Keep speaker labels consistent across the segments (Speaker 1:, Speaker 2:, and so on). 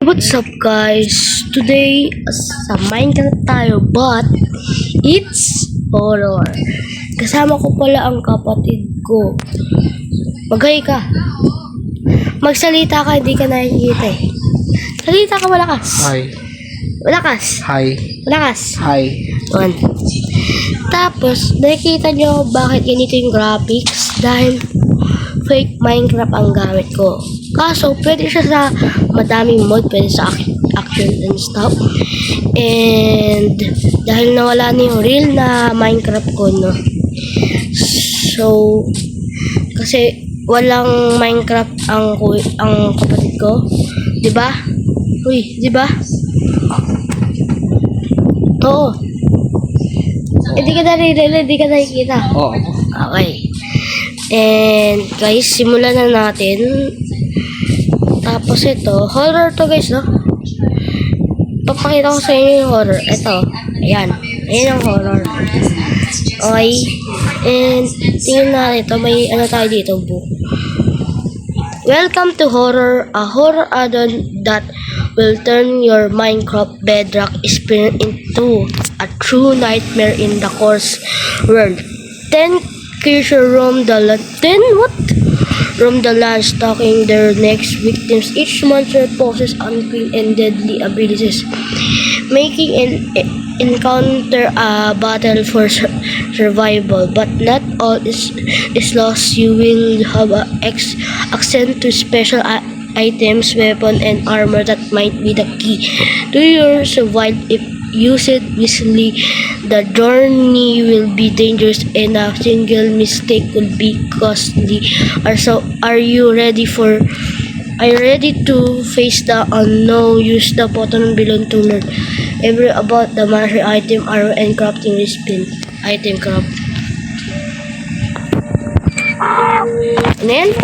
Speaker 1: What's up guys? Today sa Minecraft tayo but it's horror. Kasama ko pala ang kapatid ko. Maghay ka. Magsalita ka, hindi ka nakikita eh. Salita ka malakas.
Speaker 2: Hi.
Speaker 1: Malakas.
Speaker 2: Hi.
Speaker 1: Malakas.
Speaker 2: Hi.
Speaker 1: One. Tapos, nakikita nyo bakit ganito yung graphics? Dahil fake Minecraft ang gamit ko. Kaso, pwede siya sa madaming mod, pwede sa action and stuff. And, dahil nawala na yung real na Minecraft ko, no? So, kasi walang Minecraft ang kapatid ko. Diba? Uy, diba? Oo. Hindi ka naririnig, hindi ka nakikita.
Speaker 2: Oo.
Speaker 1: Okay. And, guys, simulan na natin. Tapos ito, horror to guys, no? Papakita ko sa inyo yung horror. Ito, ayan. Ayan ang horror. Okay. And, tingnan natin ito. May ano tayo dito, book. Welcome to Horror, a horror add-on that will turn your Minecraft bedrock experience into a true nightmare in the course world. 10 creatures roam the land. 10 what? Roam the land, stalking their next victims. Each monster possesses unclean and deadly abilities, making an encounter a battle for survival. But not all is lost. You will have access to special items, weapon, and armor that might be the key to your survival. If used wisely, the journey will be dangerous and a single mistake could be costly. Are you ready to face the unknown? Use the button below to learn every about the master item, armor, and crafting recipe. Item craft. And then,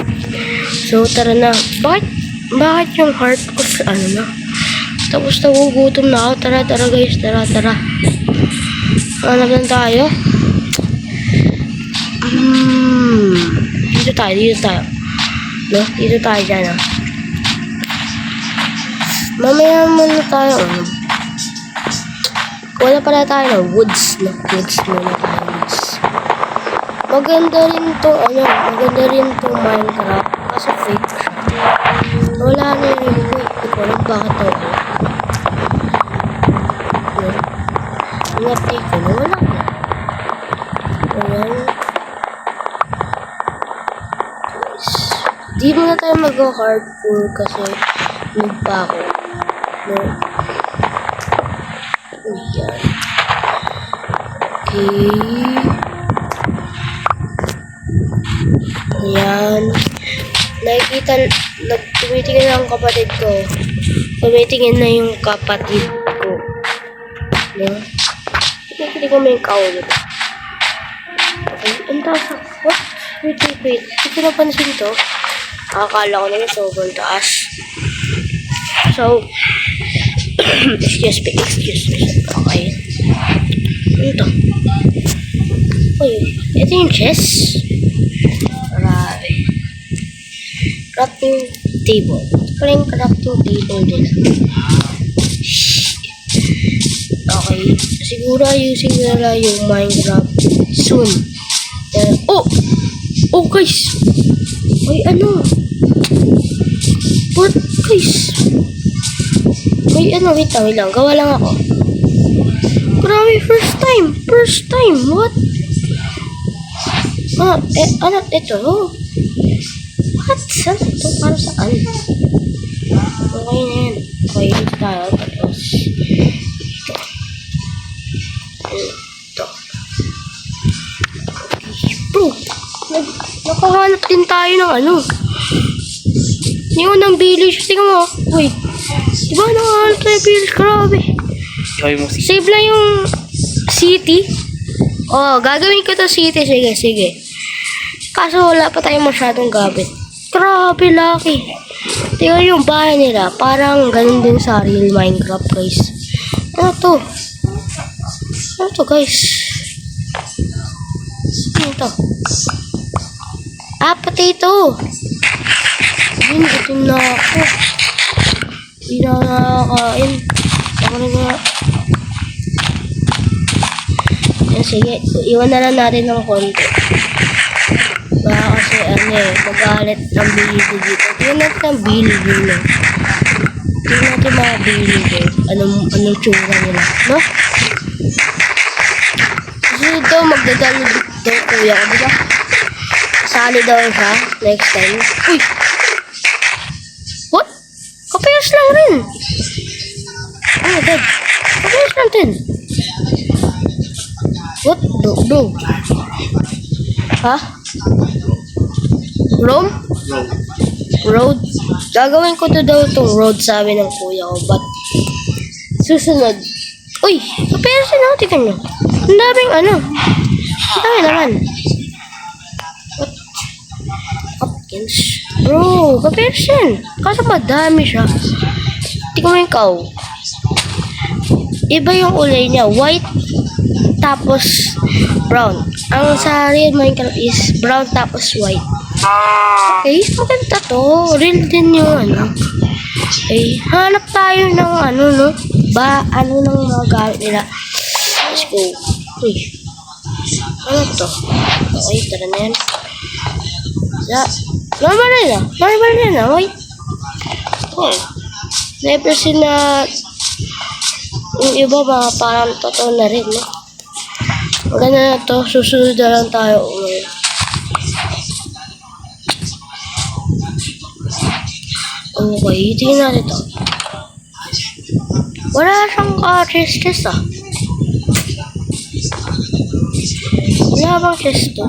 Speaker 1: so tara na. Bakit yung heart ko sa ano na? Tapos nagugutom na ako. Tara guys, tara. Hanap lang tayo. Dito tayo. No? Dito tayo dyan, ah. Mamaya muna tayo. Wala pala tayo ng woods. No? Woods muna tayo. Maganda rin to Minecraft. Kasi fake siya. Wala na yung remote. Hindi ko alam bakit to. Ingatay ko na wala na. Ayan. Di mo na tayo mag-hardcore kasi noob pa ako. No? Ayan. Okay. Ayan. Nakikita, tumitingin na ang kapatid ko. Tumitingin na yung kapatid ko. No? Hindi ko may kaulog. Okay, ang taas ako. What? Wait. Hindi ko napansin to. Akala ko na yung sobrang taas. So, excuse me. Okay. Ano to? Uy, ito yung chest. Grabe. Crafting table. Ito pala yung crafting table nila. Okay. Siguro ayusin nila yung Minecraft soon. Oh guys! May ano? What guys? May ano, wait lang. Gawa lang ako. Grabe, first time. What? Ano ito? What? Saan ito? Para saan? Okay na yan. Okay, dito tayo. Tapos, ito. Bro, nakahanap din tayo ng ano. Yung ng village. Tingnan mo. Uy. Diba nakahanap tayo ng village? Grabe. Save lang yung city. Oh, gagawin ko to city. Sige. Kaso wala pa tayong masyadong gamit. Grabe, laki. Tingnan yung bahay nila. Parang ganun din sa real Minecraft, guys. Ano to, guys? Ano to? Potato. Gutom na ako. Hindi na ako nakakain. Ako na nga. Sige, iwan na lang natin ng konti. Baka kasi magalit ang bilib dito. Tingnan natin ang bilib nila. Tingnan natin mga bilib anong tsura nila, no? Kasi ito, magdadalo dito, kuya ko, diba? Sali daw siya next time. Uy! What? Kapayas lang rin. Oh my god. Kapayas lang din. What? Bro? Ha? Rome? Road? Gagawin ko to daw itong road, sabi ng kuya ko. But, susunod. Uy! Kapersin ako, tignan nyo. Ang daming Ang dami naman. What? Hopkins? Bro, kapersin. Kaso madami siya. Tignan mo yung cow. Iba yung kulay niya. White, tapos brown. Ang sa real Minecraft is brown tapos white. Okay, maganda to. Real din yung Okay, hanap tayo ng no? Ng mga gamit nila. Let's go. Uy. Ano to? Okay, tara na yan. Normal na. White. Oh. Never seen na yung iba mga parang totoo na rin, no? Maganda na to. Susunod na lang tayo. Okay, tingnan natin to. Wala siyang chest Wala bang chest to?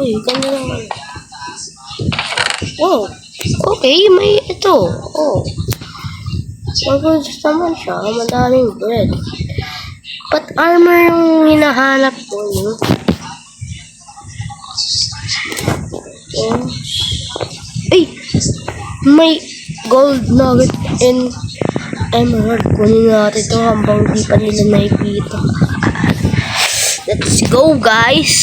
Speaker 1: Uy, ganda naman. Oh, okay, may ito. Oh. Mag-goods naman siya. Madaming bread. But armor yung hinahanap ko, no? Ay! May gold nugget and emerald. Kunin natin ito hambang di pa nila nakikita. Let's go, guys!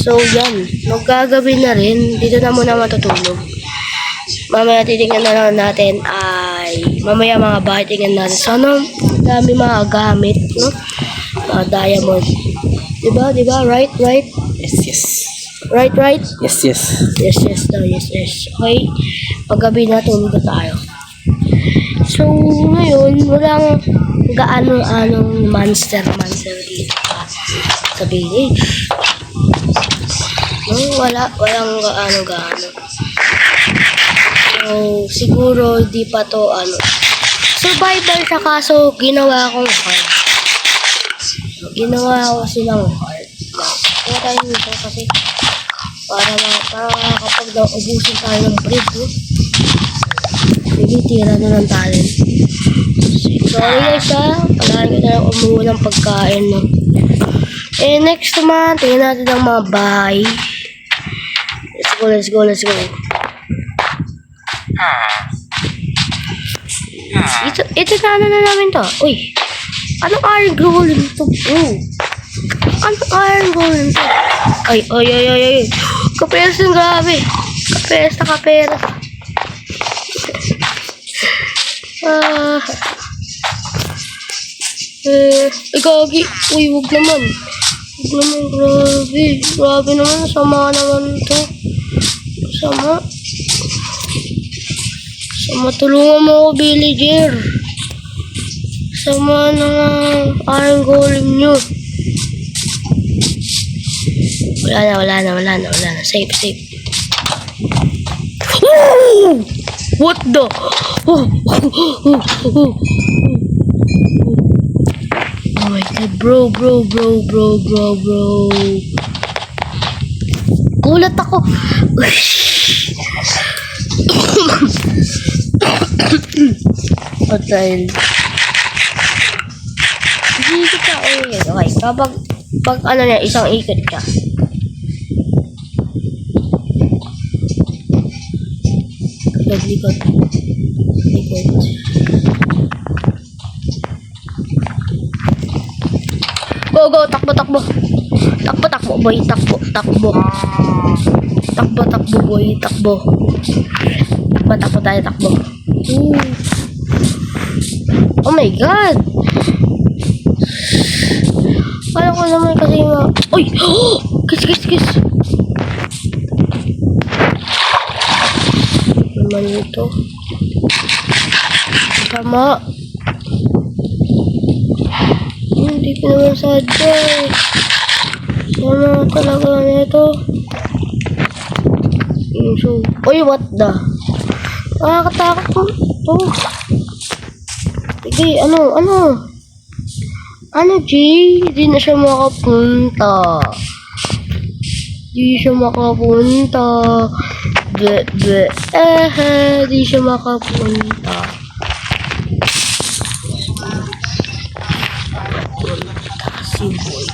Speaker 1: So, yan. Magagabi na rin. Dito na muna matutulog. Mamaya titingnan na lang natin mamaya mga bahay tingnan natin. Sana dami mga gamit, no? Mga diamond. Diba? Right?
Speaker 2: Yes.
Speaker 1: Right?
Speaker 2: Yes.
Speaker 1: Yes. Okay. Paggabi na tulog na tayo. So, ngayon, walang gaano-anong monster dito sa village. No, walang gaano. So, siguro di pa to survival siya, kaso ginawa kong hard. Ginawa ko silang hard. Kaya tayo nito kasi para kapag ubusin tayo ng bread, no? Sige, tira na lang tayo. Sorry guys palagi ko tayo umuha ng pagkain, no? Next naman, tingnan natin ang mga bahay. Let's go. Ito na namin to. Uy, anong iron golem to, bro? Anong iron golem to? Ay. Kaperas yung grabe. Kaperas. Gagi. Uy, wag naman. Grabe naman. Sama naman to. Sama, tulungan mo ako, villager. Sama na iron golem nyo. Wala na. Safe. Woo! What the? Oh my god, bro. Gulat ako. Dahil ikot ka. Okay, kapag isang ikot ka. Likod. Go, takbo boy, takbo boy, takbo. takbo tayo, takbo. Ooh. Oh my God! Kala ko naman kasi uy! Oh! Kiss! Naman ito. Tama. Hindi ko naman sadya eh. Sana talaga nito. So, uy, what the? Nakakatakot ko ito. Sige, ano? Ano, G? Hindi na siya makapunta. Di siya makapunta. Di siya makapunta. Si boy.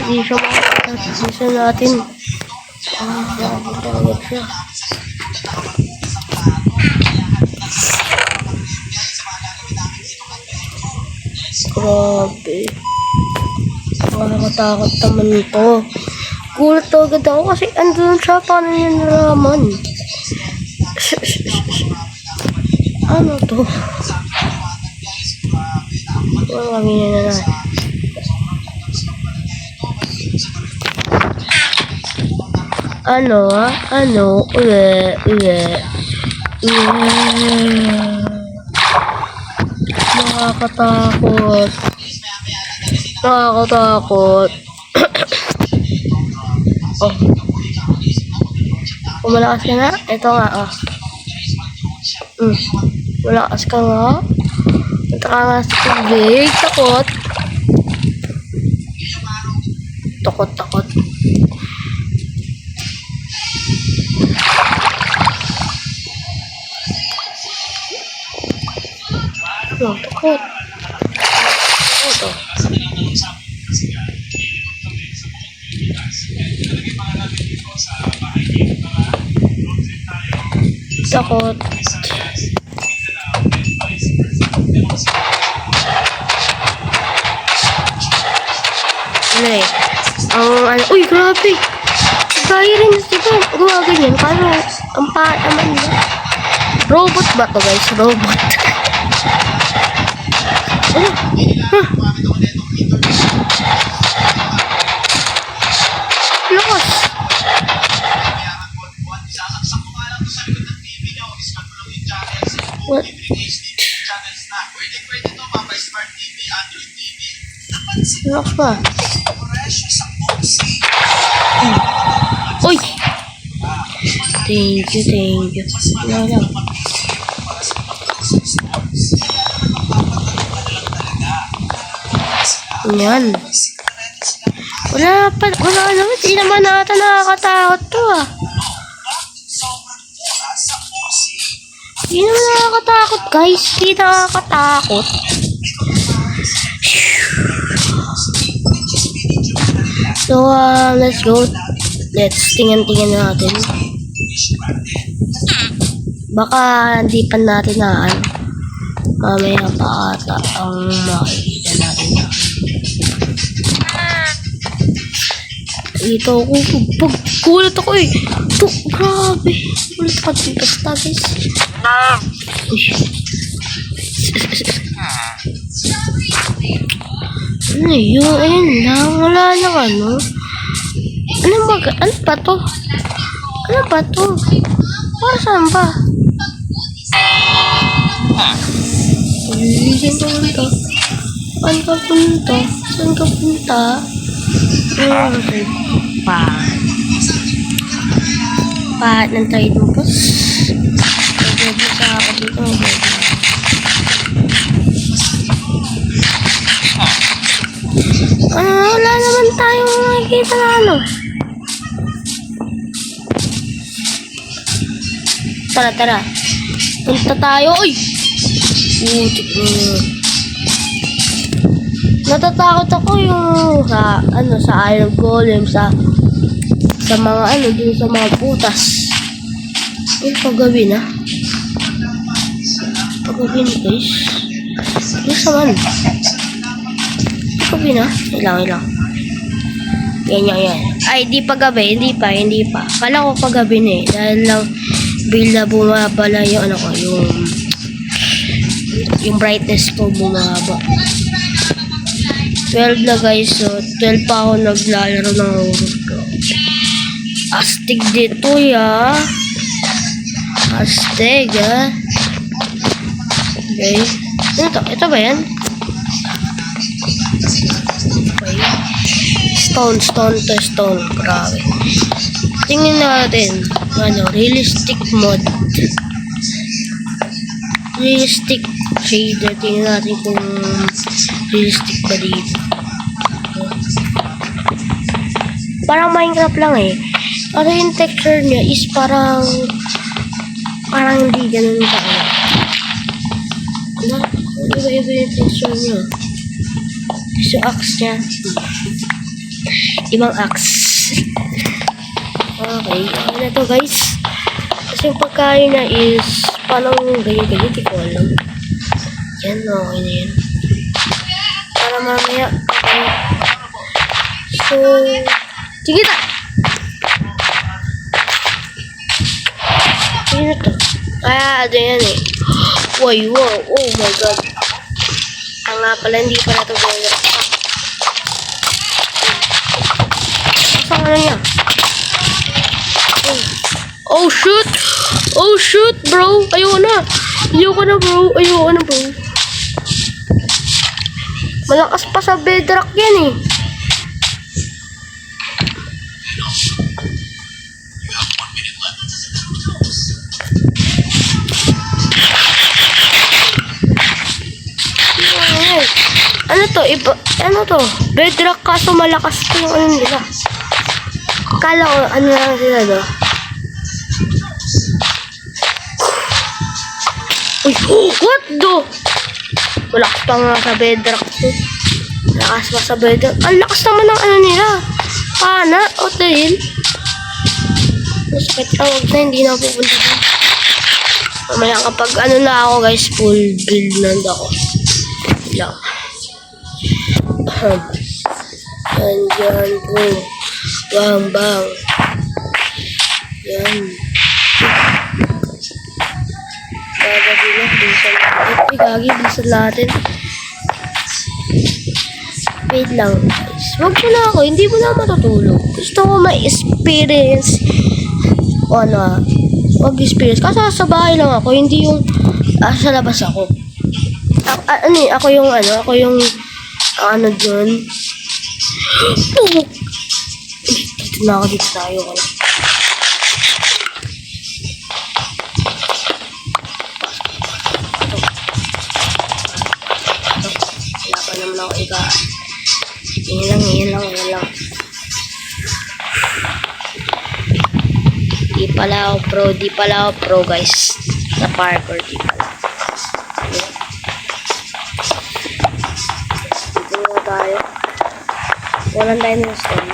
Speaker 1: Di siya makapunta. Bisa natin. Grabe talaga siya. Grabe. Nakakatakot naman ito. Gulat agad ako kasi andun siya. Paano niya nalaman? Ano to? Ano kami na na? Ano? Uli. Nakakatakot. Oh. Kung malakas ka na, ito nga, oh. Malakas ka nga. Punta ka nga sa tubig. Takot. Takot. Takot. Uy, grabe. Gaya rin, diba? Gumaganyan. Paano? Ang naman ba? Robot ba to, guys? Robot. Lakas. What? Lakas pa. Uy! Thank you. Wala lang. Yan. Wala naman. Di naman nata nakakatakot to ah. Di naman nakakatakot guys. Di nakakatakot. So, let's go. Let's tingnan natin. Baka hindi pa natin na mamaya pa ata ang makikita natin. Dito ako. Gulat ako eh. Ito, grabe. Gulat ako dito. Guys. Ano yun? Ayun lang. Wala lang ano. Ano ba to? Para saan ba? Saan ka punta? Pahat ng trade mo po. Pwede sa ako dito. Wala naman tayong makikita na ano. Tara. Punta tayo. Uy! Natatakot ako yung sa iron golem, sa mga dun sa mga putas. Yung paggawin Pagabi na guys. Ano saman? Pagabi na? Ilang. Yan. Ay, di pagabi. Hindi pa. Kala ko pagabi na eh. Dahil lang bila bumaba yung ano ko, yung brightness ko bumaba. 12 na guys, so 12 pa ako naglalaro ng horror ko. Astig dito ya. Astig ha. Okay. Ano to? Ito ba yan? Okay. Stone. Grabe. Tingnan natin. Realistic mode. Realistic shader. Tingnan natin kung realistic ba dito. Parang Minecraft lang eh. Pero yung texture niya is parang hindi ganun ka. Iba-iba yung texture niya. Tapos yung axe niya. Ibang axe. Okay. Ano na to guys? Tapos yung pagkain na is parang ganyan-ganyan. Hindi ko alam. Yan. Okay na yan. Para mamaya. Okay. So, sige na. Ano to? Ano yan eh. Wow. Oh my god. Nga pala, hindi pala ito gawin. Saan ka na niya? Oh shoot bro. Ayoko na bro. Malakas pa sa bedrock yan eh. Ano to? Bedrock kaso malakas to yung ano nila. Kala ko, ano lang sila do? Uy, what do? Malakas pa nga sa bedrock to. Malakas pa sa bedrock. Ang lakas naman ng ano nila. Pana, what the hell? Masakit lang, huwag na, hindi na ako pupunta doon. Mamaya kapag ano na ako guys, full build na ako. Lang. Yan bro. Bang. Yan. Gagawin na. Bilisan natin. Bilisan natin. Wait lang guys. Wag mo na ako. Hindi mo na matutulog. Gusto ko ma-experience. Mag-experience. Kasi sa bahay lang ako. Hindi yung sa labas ako. Ako yung dun. Dito na ako, dito tayo. Wala pa naman ako iba. Yan lang. Di pala ako pro guys. Sa parkour, di pala. Tayo. Walang dinosaur.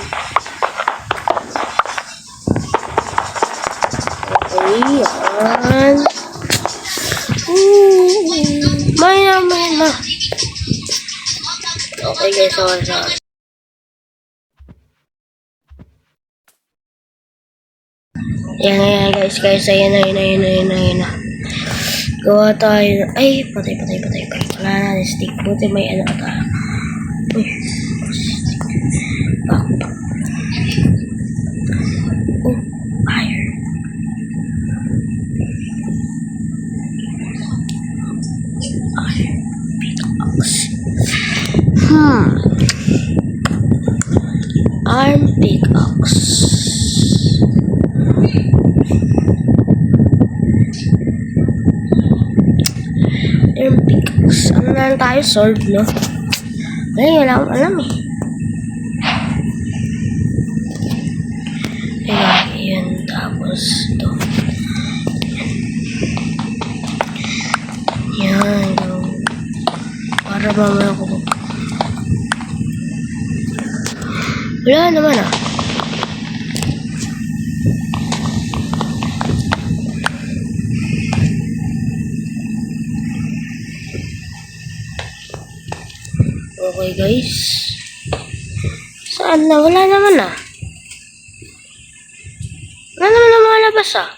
Speaker 1: Okay, yan. May na. Okay guys, sorry. Yan guys. Ayan na. Gawa tayo. Ay, patay. Wala na, stick. Buti may ano tayo. Back. Oh, iron. Pickaxe. Iron pickaxe. Iron pickaxe. Ano na lang tayo? Sword, no? Ay, wala akong alam eh. Ayan, tapos ito. Yan. Para mamaya ako. Wala naman ah. Okay guys. Saan na? Wala naman ah. Wala naman na malabas ah.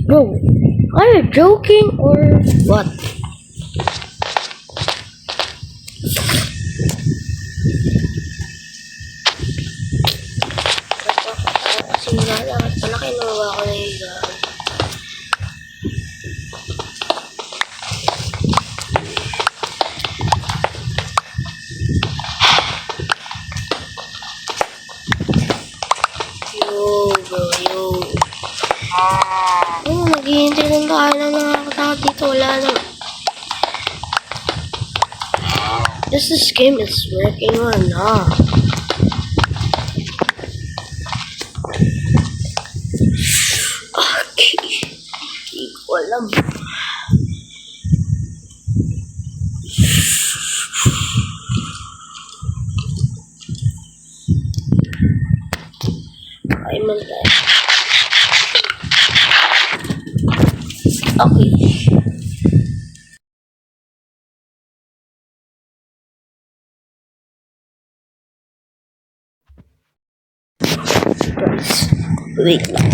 Speaker 1: Bro, are you joking or what? Kasi nilalakad pala kinuha ko na yung naghihintay lang tayo ng mga tao dito. Wala na. This game is working or not? Okay. Hindi ko alam. Ay, man tayo. Okay. Guys, wait lang.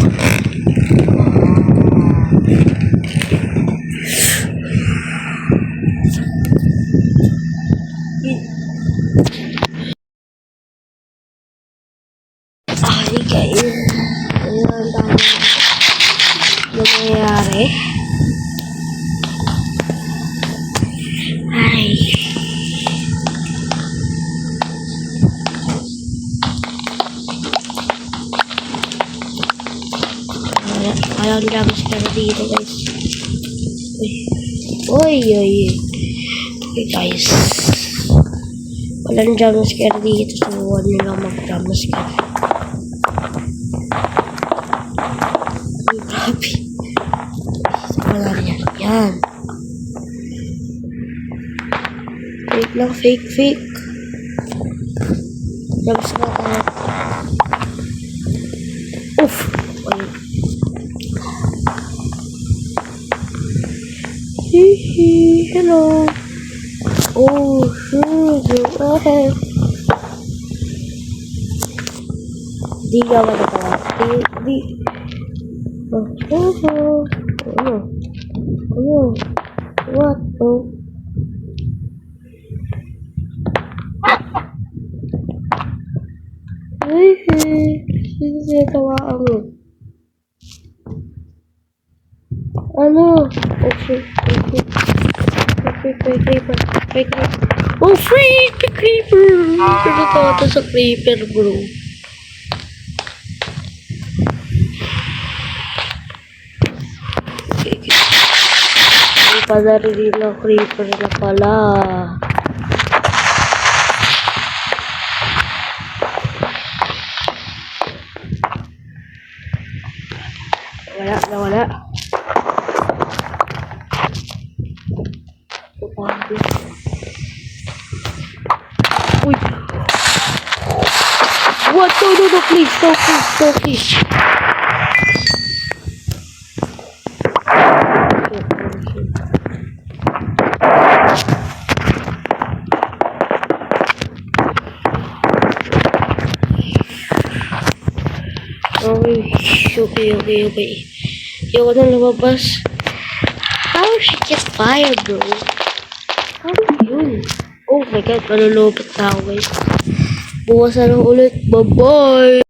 Speaker 1: Ay, guys. Ano ang nangyayari? Ay. Walang jumpscare dito guys. Uy. Okay guys. Walang jumpscare dito. So huwag nila mag-jumpscare. Ang grabe. Wala yan. Yan. Fake lang. Fake. Jumpscare tayo. Oof. Hello. Oh, sure, go ahead. Di ka matatawa. Di. Ano? What? Oh. Sige, tawaan mo. Ano? Okay. Creeper. Oh, freak! The creeper! Pinatawa sa creeper, bro. Okay. Ay, pala rin na creeper na pala. Wala. Uy. What? No, please. Okay. Ayoko na lumabas. How she get fire, bro? How yun? Oh my god, malulupit na ako guys. Bukas na lang ulit. Bye-bye!